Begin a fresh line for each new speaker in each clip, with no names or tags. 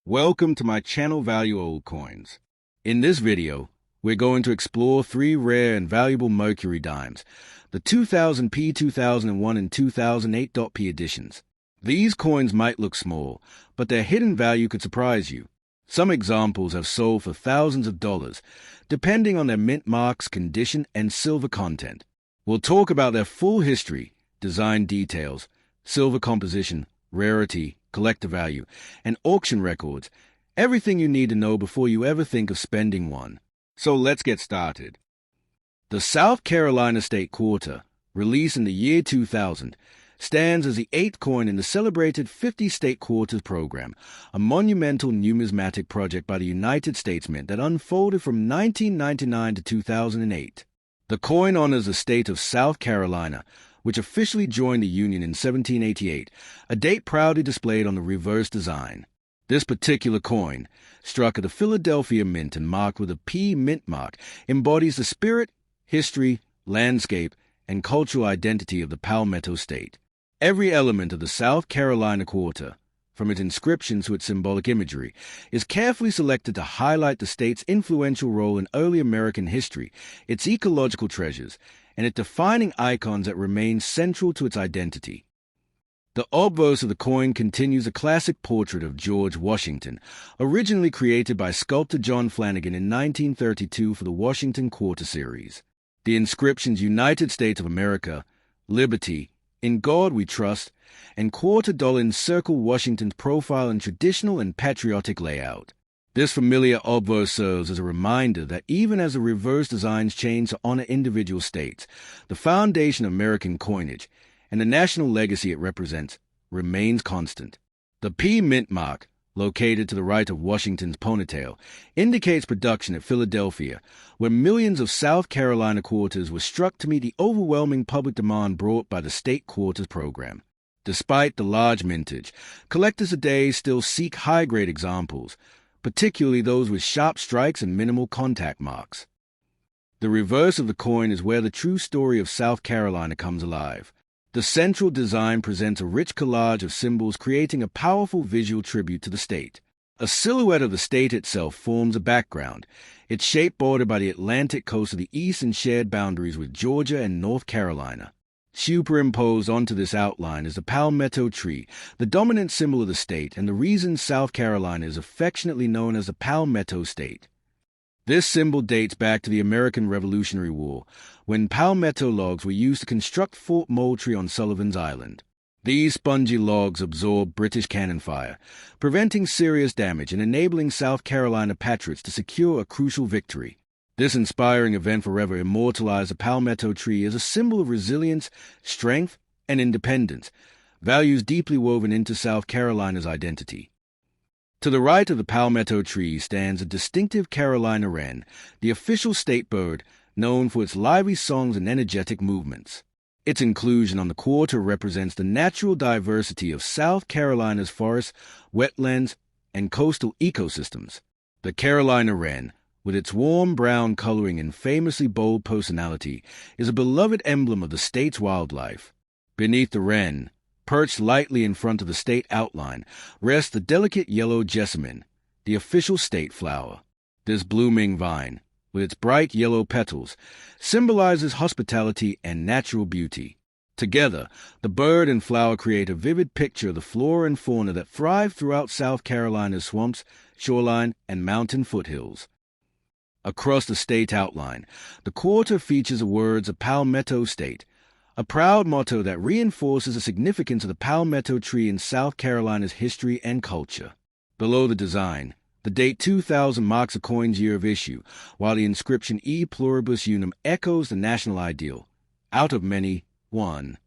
Welcome to my channel Value Old Coins. In this video, we're going to explore three rare and valuable Mercury dimes, the 2000p, 2001, and 2008.p editions. These coins might look small, but their hidden value could surprise you. Some examples have sold for thousands of dollars, depending on their mint marks, condition, and silver content. We'll talk about their full history, design details, silver composition, rarity, collector value, and auction records, everything you need to know before you ever think of spending one. So let's get started. The South Carolina State Quarter, released in the year 2000, stands as the eighth coin in the celebrated 50 State Quarters program, a monumental numismatic project by the United States Mint that unfolded from 1999 to 2008. The coin honors the state of South Carolina, which officially joined the Union in 1788, a date proudly displayed on the reverse design. This particular coin, struck at the Philadelphia Mint and marked with a P mint mark, embodies the spirit, history, landscape, and cultural identity of the Palmetto State. Every element of the South Carolina Quarter, from its inscriptions to its symbolic imagery, is carefully selected to highlight the state's influential role in early American history, its ecological treasures, and its defining icons that remain central to its identity. The obverse of the coin continues a classic portrait of George Washington, originally created by sculptor John Flanagan in 1932 for the Washington Quarter series. The inscriptions United States of America, Liberty, In God We Trust, and quarter dollar encircle Washington's profile in traditional and patriotic layout. This familiar obverse serves as a reminder that even as the reverse designs change to honor individual states, the foundation of American coinage and the national legacy it represents remains constant. The P mint mark, located to the right of Washington's ponytail, indicates production at Philadelphia, where millions of South Carolina quarters were struck to meet the overwhelming public demand brought by the State Quarters program. Despite the large mintage, collectors today still seek high-grade examples, particularly those with sharp strikes and minimal contact marks. The reverse of the coin is where the true story of South Carolina comes alive. The central design presents a rich collage of symbols creating a powerful visual tribute to the state. A silhouette of the state itself forms a background, its shape bordered by the Atlantic coast of the east and shared boundaries with Georgia and North Carolina. Superimposed onto this outline is the Palmetto Tree, the dominant symbol of the state and the reason South Carolina is affectionately known as the Palmetto State. This symbol dates back to the American Revolutionary War, when palmetto logs were used to construct Fort Moultrie on Sullivan's Island. These spongy logs absorbed British cannon fire, preventing serious damage and enabling South Carolina patriots to secure a crucial victory. This inspiring event forever immortalized the Palmetto Tree as a symbol of resilience, strength, and independence, values deeply woven into South Carolina's identity. To the right of the Palmetto Tree stands a distinctive Carolina wren, the official state bird, known for its lively songs and energetic movements. Its inclusion on the quarter represents the natural diversity of South Carolina's forests, wetlands, and coastal ecosystems. The Carolina wren, with its warm brown coloring and famously bold personality, is a beloved emblem of the state's wildlife. Beneath the wren, perched lightly in front of the state outline, rests the delicate Yellow Jessamine, the official state flower. This blooming vine, with its bright yellow petals, symbolizes hospitality and natural beauty. Together, the bird and flower create a vivid picture of the flora and fauna that thrive throughout South Carolina's swamps, shoreline, and mountain foothills. Across the state outline, the quarter features the words of Palmetto State, a proud motto that reinforces the significance of the Palmetto Tree in South Carolina's history and culture. Below the design, the date 2000 marks the coin's year of issue, while the inscription E pluribus unum echoes the national ideal, out of many, one.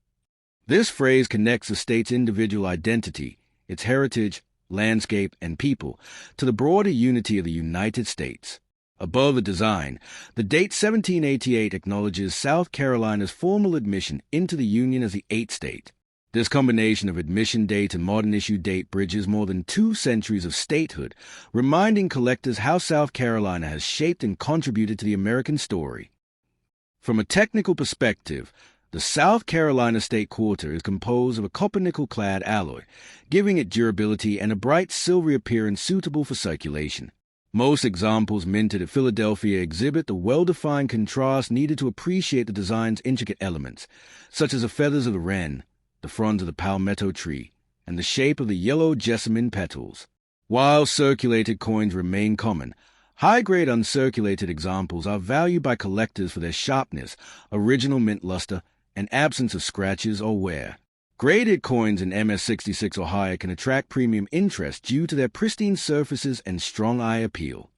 This phrase connects the state's individual identity, its heritage, landscape, and people, to the broader unity of the United States. Above the design, the date 1788 acknowledges South Carolina's formal admission into the Union as the eighth state. This combination of admission date and modern issue date bridges more than 2 centuries of statehood, reminding collectors how South Carolina has shaped and contributed to the American story. From a technical perspective, The South Carolina State Quarter is composed of a copper-nickel-clad alloy, giving it durability and a bright silvery appearance suitable for circulation. Most examples minted at Philadelphia exhibit the well-defined contrast needed to appreciate the design's intricate elements, such as the feathers of the wren, the fronds of the Palmetto Tree, and the shape of the Yellow Jessamine petals. While circulated coins remain common, high-grade uncirculated examples are valued by collectors for their sharpness, original mint luster, and absence of scratches or wear. Graded coins in MS-66 or higher can attract premium interest due to their pristine surfaces and strong eye appeal.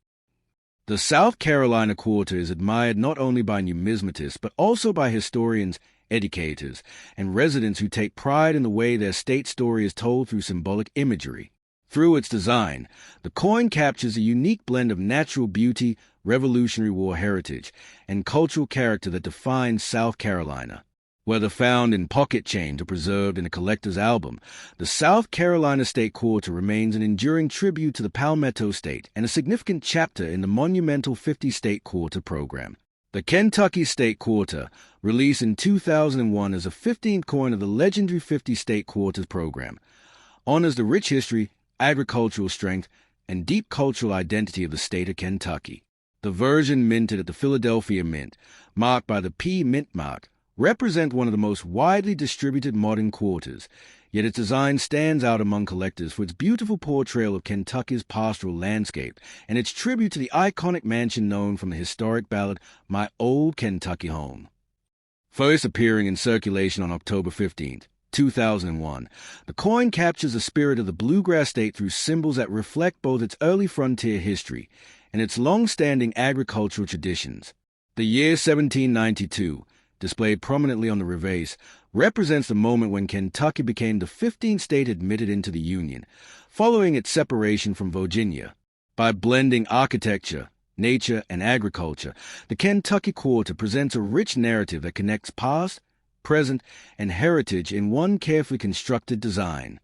The South Carolina Quarter is admired not only by numismatists but also by historians, educators, and residents who take pride in the way their state story is told through symbolic imagery. Through its design, the coin captures a unique blend of natural beauty, Revolutionary War heritage, and cultural character that defines South Carolina. Whether found in pocket chains or preserved in a collector's album, the South Carolina State Quarter remains an enduring tribute to the Palmetto State and a significant chapter in the monumental 50-state quarter program. The Kentucky State Quarter, released in 2001 as a 15th coin of the legendary 50-state quarters program, honors the rich history, agricultural strength, and deep cultural identity of the state of Kentucky. The version minted at the Philadelphia Mint, marked by the P Mint mark, represent one of the most widely distributed modern quarters, yet its design stands out among collectors for its beautiful portrayal of Kentucky's pastoral landscape and its tribute to the iconic mansion known from the historic ballad My Old Kentucky Home. First appearing in circulation on October 15, 2001, the coin captures the spirit of the bluegrass state through symbols that reflect both its early frontier history and its long-standing agricultural traditions. The year 1792, displayed prominently on the reverse, represents the moment when Kentucky became the 15th state admitted into the Union, following its separation from Virginia. By blending architecture, nature, and agriculture, the Kentucky Quarter presents a rich narrative that connects past, present, and heritage in one carefully constructed design.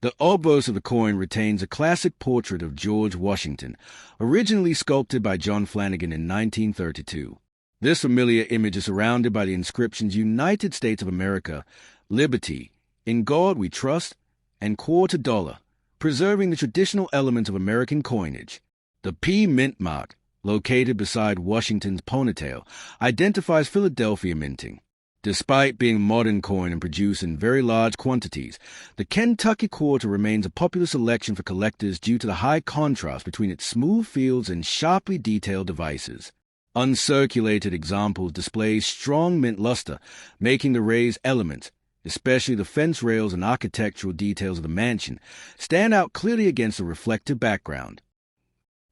The obverse of the coin retains a classic portrait of George Washington, originally sculpted by John Flanagan in 1932. This familiar image is surrounded by the inscriptions United States of America, Liberty, In God We Trust, and Quarter Dollar, preserving the traditional elements of American coinage. The P Mint mark, located beside Washington's ponytail, identifies Philadelphia minting. Despite being a modern coin and produced in very large quantities, the Kentucky Quarter remains a popular selection for collectors due to the high contrast between its smooth fields and sharply detailed devices. Uncirculated examples display strong mint luster, making the raised elements, especially the fence rails and architectural details of the mansion, stand out clearly against a reflective background.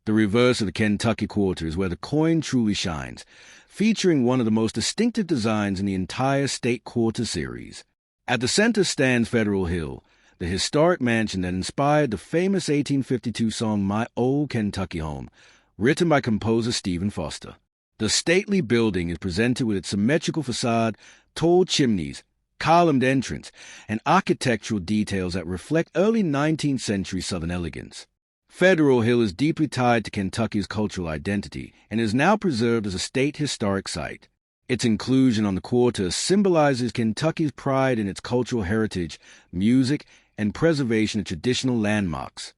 The reverse of the Kentucky Quarter is where the coin truly shines, featuring one of the most distinctive designs in the entire State Quarter series. At the center stands Federal Hill, the historic mansion that inspired the famous 1852 song My Old Kentucky Home, written by composer Stephen Foster. The stately building is presented with its symmetrical facade, tall chimneys, columned entrance, and architectural details that reflect early 19th century Southern elegance. Federal Hill is deeply tied to Kentucky's cultural identity and is now preserved as a state historic site. Its inclusion on the quarter symbolizes Kentucky's pride in its cultural heritage, music, and preservation of traditional landmarks.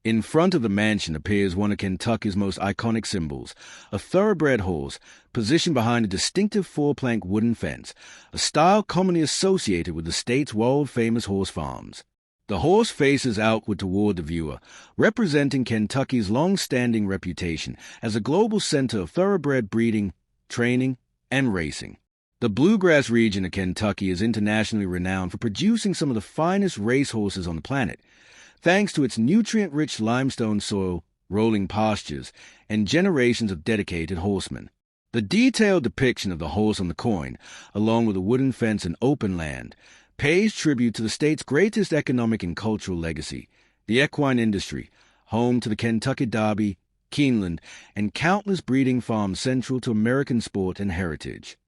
In front of the mansion appears one of Kentucky's most iconic symbols, a thoroughbred horse, positioned behind a distinctive four-plank wooden fence, a style commonly associated with the state's world-famous horse farms. The horse faces outward toward the viewer, representing Kentucky's long-standing reputation as a global center of thoroughbred breeding, training, and racing. The bluegrass region of Kentucky is internationally renowned for producing some of the finest racehorses on the planet, thanks to its nutrient-rich limestone soil, rolling pastures, and generations of dedicated horsemen. The detailed depiction of the horse on the coin, along with a wooden fence and open land, pays tribute to the state's greatest economic and cultural legacy, the equine industry, home to the Kentucky Derby, Keeneland, and countless breeding farms central to American sport and heritage.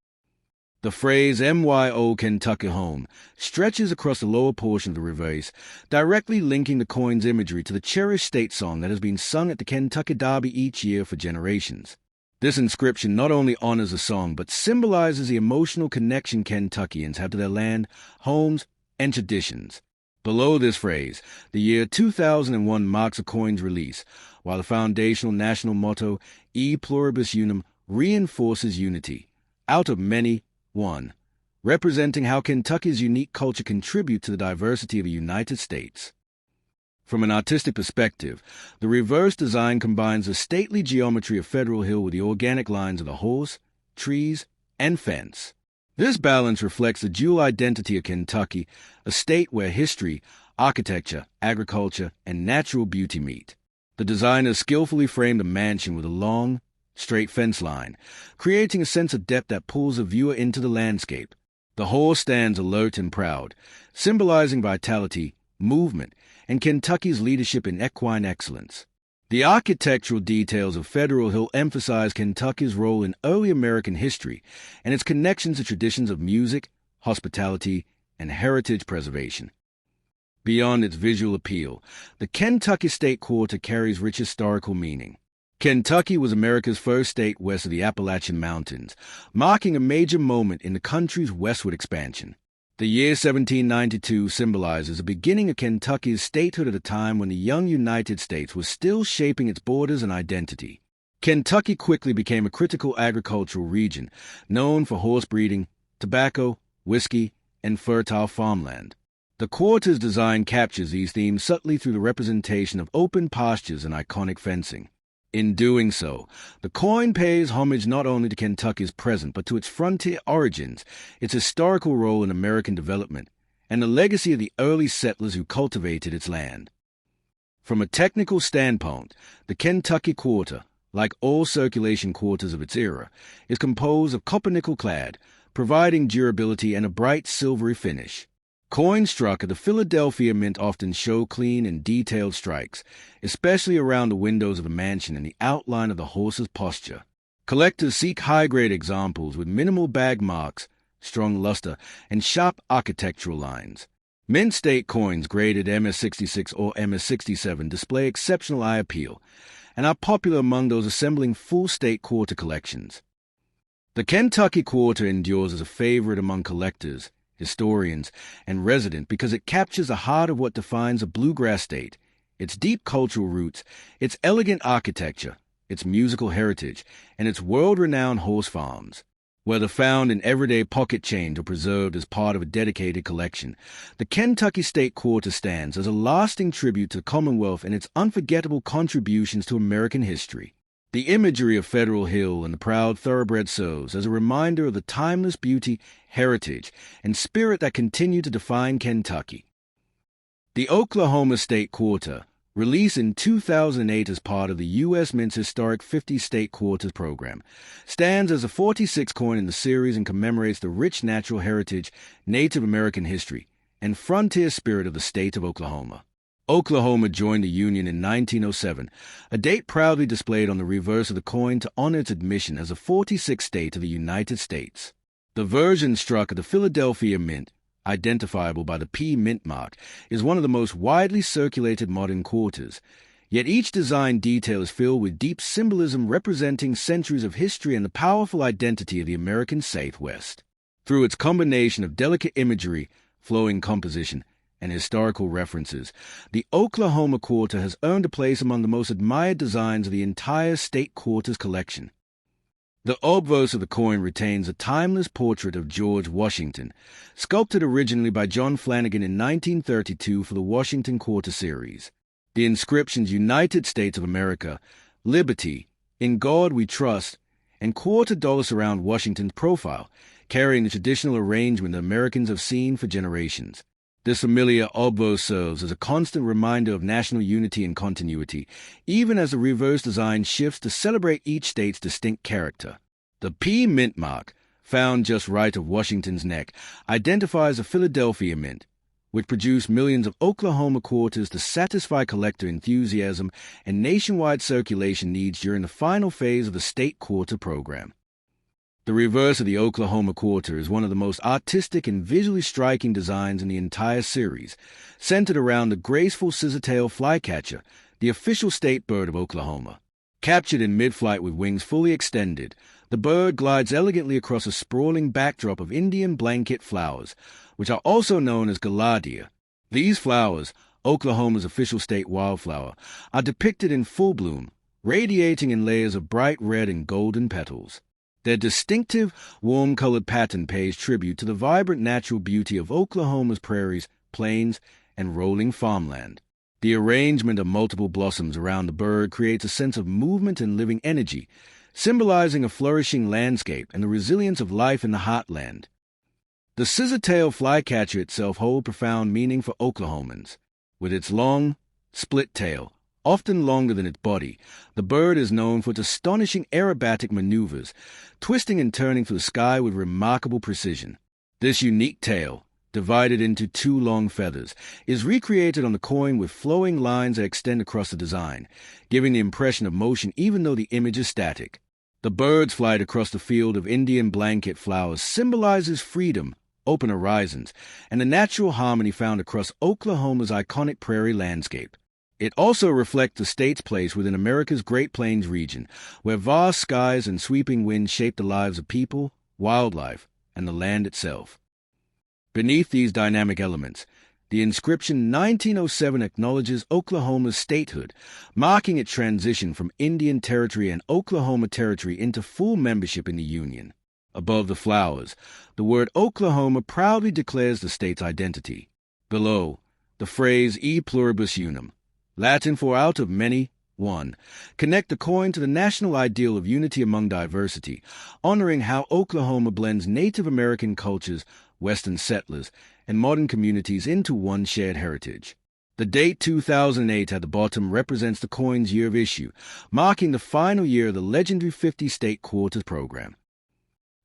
The phrase MYO Kentucky Home stretches across the lower portion of the reverse, directly linking the coin's imagery to the cherished state song that has been sung at the Kentucky Derby each year for generations. This inscription not only honors the song, but symbolizes the emotional connection Kentuckians have to their land, homes, and traditions. Below this phrase, the year 2001 marks the coin's release, while the foundational national motto, E Pluribus Unum, reinforces unity. Out of many, one, representing how Kentucky's unique culture contributes to the diversity of the United States. From an artistic perspective, the reverse design combines the stately geometry of Federal Hill with the organic lines of the horse, trees, and fence. This balance reflects the dual identity of Kentucky, a state where history, architecture, agriculture, and natural beauty meet. The designer skillfully framed a mansion with a long, straight fence line, creating a sense of depth that pulls the viewer into the landscape. The horse stands alert and proud, symbolizing vitality, movement, and Kentucky's leadership in equine excellence. The architectural details of Federal Hill emphasize Kentucky's role in early American history and its connections to traditions of music, hospitality, and heritage preservation. Beyond its visual appeal, the Kentucky State Quarter carries rich historical meaning. Kentucky was America's first state west of the Appalachian Mountains, marking a major moment in the country's westward expansion. The year 1792 symbolizes the beginning of Kentucky's statehood at a time when the young United States was still shaping its borders and identity. Kentucky quickly became a critical agricultural region, known for horse breeding, tobacco, whiskey, and fertile farmland. The quarter's design captures these themes subtly through the representation of open pastures and iconic fencing. In doing so, the coin pays homage not only to Kentucky's present but to its frontier origins, its historical role in American development, and the legacy of the early settlers who cultivated its land. From a technical standpoint, the Kentucky Quarter, like all circulation quarters of its era, is composed of copper-nickel clad, providing durability and a bright silvery finish. Coins struck at the Philadelphia Mint often show clean and detailed strikes, especially around the windows of a mansion and the outline of the horse's posture. Collectors seek high-grade examples with minimal bag marks, strong luster, and sharp architectural lines. Mint State coins graded MS-66 or MS-67 display exceptional eye appeal and are popular among those assembling full state quarter collections. The Kentucky Quarter endures as a favorite among collectors, historians, and residents because it captures the heart of what defines a bluegrass state, its deep cultural roots, its elegant architecture, its musical heritage, and its world-renowned horse farms. Whether found in everyday pocket change or preserved as part of a dedicated collection, the Kentucky State Quarter stands as a lasting tribute to the Commonwealth and its unforgettable contributions to American history. The imagery of Federal Hill and the proud thoroughbred serves as a reminder of the timeless beauty, heritage, and spirit that continue to define Kentucky. The Oklahoma State Quarter, released in 2008 as part of the U.S. Mint's historic 50 State Quarters program, stands as the 46th coin in the series and commemorates the rich natural heritage, Native American history, and frontier spirit of the state of Oklahoma. Oklahoma joined the Union in 1907, a date proudly displayed on the reverse of the coin to honor its admission as the 46th state of the United States. The version struck at the Philadelphia Mint, identifiable by the P mint mark, is one of the most widely circulated modern quarters, yet each design detail is filled with deep symbolism representing centuries of history and the powerful identity of the American Southwest. Through its combination of delicate imagery, flowing composition, and historical references, the Oklahoma Quarter has earned a place among the most admired designs of the entire State Quarters collection. The obverse of the coin retains a timeless portrait of George Washington, sculpted originally by John Flanagan in 1932 for the Washington Quarter series. The inscriptions United States of America, Liberty, In God We Trust, and quarter dollars surround Washington's profile, carrying the traditional arrangement that Americans have seen for generations. This familiar obverse serves as a constant reminder of national unity and continuity, even as the reverse design shifts to celebrate each state's distinct character. The P mint mark, found just right of Washington's neck, identifies the Philadelphia Mint, which produced millions of Oklahoma quarters to satisfy collector enthusiasm and nationwide circulation needs during the final phase of the State Quarter program. The reverse of the Oklahoma Quarter is one of the most artistic and visually striking designs in the entire series, centered around the graceful scissor-tailed flycatcher, the official state bird of Oklahoma. Captured in mid-flight with wings fully extended, the bird glides elegantly across a sprawling backdrop of Indian blanket flowers, which are also known as gaillardia. These flowers, Oklahoma's official state wildflower, are depicted in full bloom, radiating in layers of bright red and golden petals. Their distinctive, warm-colored pattern pays tribute to the vibrant natural beauty of Oklahoma's prairies, plains, and rolling farmland. The arrangement of multiple blossoms around the bird creates a sense of movement and living energy, symbolizing a flourishing landscape and the resilience of life in the heartland. The scissor-tailed flycatcher itself holds profound meaning for Oklahomans. With its long, split tail, often longer than its body, the bird is known for its astonishing aerobatic maneuvers, twisting and turning through the sky with remarkable precision. This unique tail, divided into two long feathers, is recreated on the coin with flowing lines that extend across the design, giving the impression of motion even though the image is static. The bird's flight across the field of Indian blanket flowers symbolizes freedom, open horizons, and the natural harmony found across Oklahoma's iconic prairie landscape. It also reflects the state's place within America's Great Plains region, where vast skies and sweeping winds shape the lives of people, wildlife, and the land itself. Beneath these dynamic elements, the inscription 1907 acknowledges Oklahoma's statehood, marking its transition from Indian Territory and Oklahoma Territory into full membership in the Union. Above the flowers, the word Oklahoma proudly declares the state's identity. Below, the phrase E pluribus unum, Latin for out of many, one, connect the coin to the national ideal of unity among diversity, honoring how Oklahoma blends Native American cultures, Western settlers, and modern communities into one shared heritage. The date 2008 at the bottom represents the coin's year of issue, marking the final year of the legendary 50-state quarters program.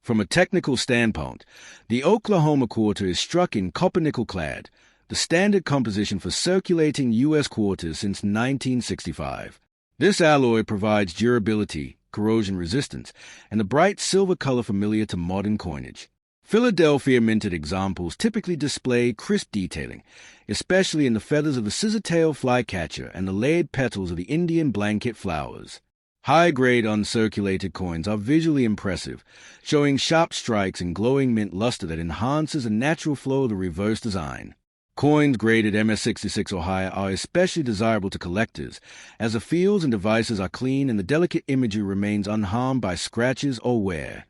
From a technical standpoint, the Oklahoma quarter is struck in copper-nickel clad, the standard composition for circulating U.S. quarters since 1965. This alloy provides durability, corrosion resistance, and the bright silver color familiar to modern coinage. Philadelphia minted examples typically display crisp detailing, especially in the feathers of the scissor-tailed flycatcher and the layered petals of the Indian blanket flowers. High-grade uncirculated coins are visually impressive, showing sharp strikes and glowing mint luster that enhances the natural flow of the reverse design. Coins graded MS-66 or higher are especially desirable to collectors, as the fields and devices are clean and the delicate imagery remains unharmed by scratches or wear.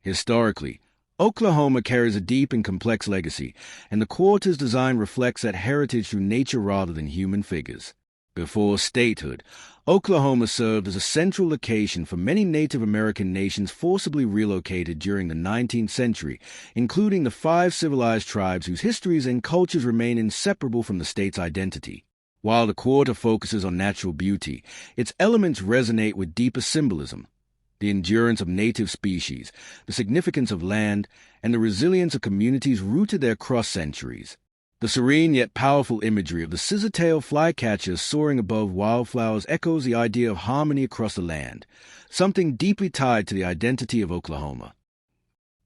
Historically, Oklahoma carries a deep and complex legacy, and the quarter's design reflects that heritage through nature rather than human figures. Before statehood, Oklahoma served as a central location for many Native American nations forcibly relocated during the 19th century, including the 5 civilized tribes whose histories and cultures remain inseparable from the state's identity. While the quarter focuses on natural beauty, its elements resonate with deeper symbolism: the endurance of native species, the significance of land, and the resilience of communities rooted there across centuries. The serene yet powerful imagery of the scissor-tailed flycatcher soaring above wildflowers echoes the idea of harmony across the land, something deeply tied to the identity of Oklahoma.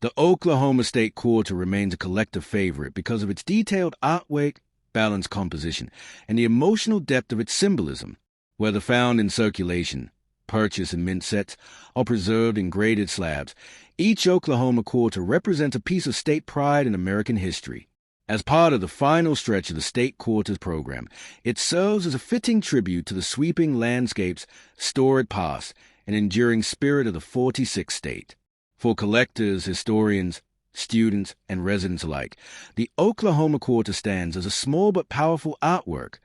The Oklahoma State Quarter remains a collective favorite because of its detailed artwork, balanced composition, and the emotional depth of its symbolism. Whether found in circulation, purchased in mint sets, or preserved in graded slabs, each Oklahoma quarter represents a piece of state pride in American history. As part of the final stretch of the State Quarters program, it serves as a fitting tribute to the sweeping landscapes, storied past, and enduring spirit of the 46th state. For collectors, historians, students, and residents alike, the Oklahoma Quarter stands as a small but powerful artwork,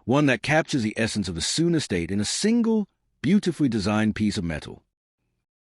one that captures the essence of the Sooner State in a single, beautifully designed piece of metal.